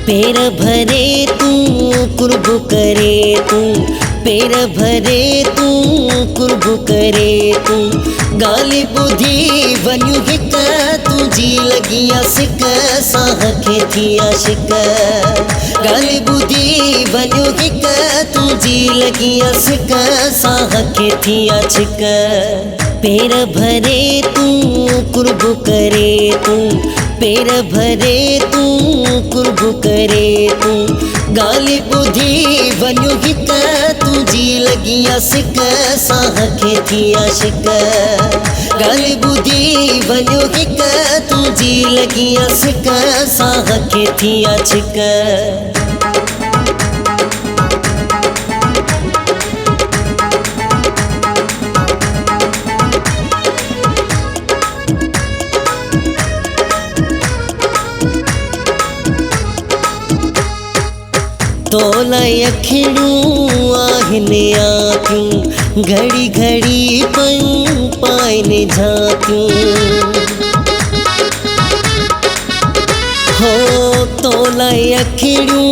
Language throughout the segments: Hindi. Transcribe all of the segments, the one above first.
पेर भरे तू कुर्ब करे तू, पेर भरे तू कुर्ब करे तू, गाली बुधी वन्यू हिक तुझी लगी आशिक साह खे थी आशिक, गाली बुधी वन्यू हिक तुझी लगी आशिक साह खे थी आशिक। पेर भरे तू कुर्ब करे तू, पेर भरे तू कुर्ब करे तू, गाली बुधी वन्यू हिक तुझी लगी आशिक साह खे थी आशिक, गाली बुधी वन्यू हिक तुझी लगी आशिक साह खे थी आशिक। तोला अखिड़ूं आहिनि आंखियूं, घड़ी घड़ी पयूं पाइनि झांकियूं, हो तोला अखिड़ूं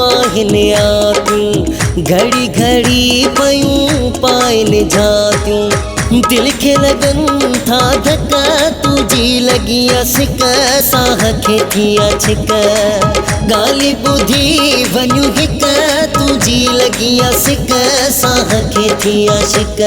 आहिनि आंखियूं, घड़ी घड़ी पयूं पाइनि झांकियूं, दिल खे लगन था धक्का तुझी लगी आशिक साह खे थी आशिक, गाली बुधी वन्यू हिक तुझी लगी आशिक साह खे थी आशिक।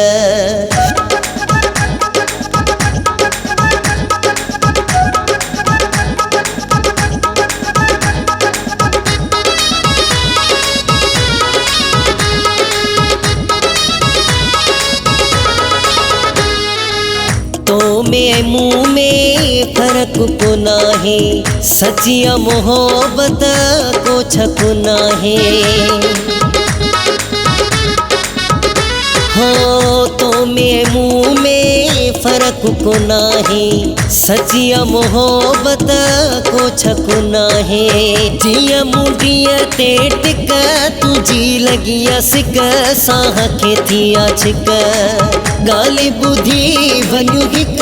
तो में मुँह में फर्क को नाहे, सचिया मोहब्बत को छक नाहे, हो तो में मुँह में फर्क को नाहे, सचिया मोहब्बत को छक नाहे, जिया मुंडिया ते टिक तुझी लगी आशिक साह खे थी आशिक, गाली बुधी वन्यू हिक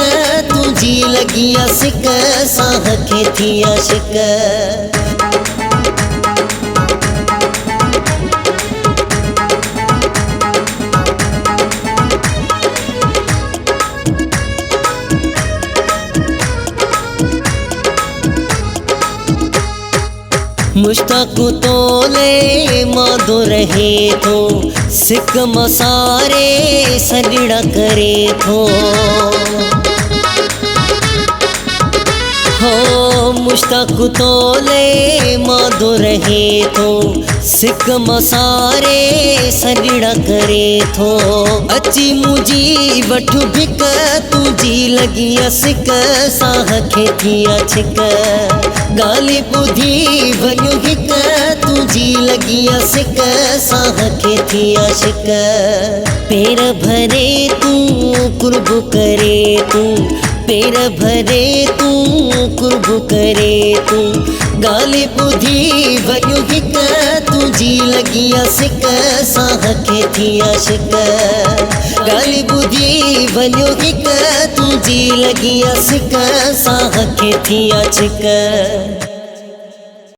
तुझी लगी आशिक साह खे थी आशिक। मुश्ताक तोले मादो रहे थो, सिक मसारे सजड़ा करे थो, हो मुश्ताक तोले मादो रहे थो, सिक मसारे सजड़ा करे थो, अची मुझी वठु भिक तुझी लगी आशिक साह खे थी आशिक, गाली बुधी वन्यू हिक तुझी लगी आशिक साह खे थी आशिक। पेर भरे तू कुर्ब करे तू, पेर भरे तू कुर्ब करे तू, गाली बुधी वन्यू हिक तुझी लगी आशिक साह खे थी आशिक, गाली बुधी वन्यू हिक तुझी लगी आशिक साह खे थी आशिक।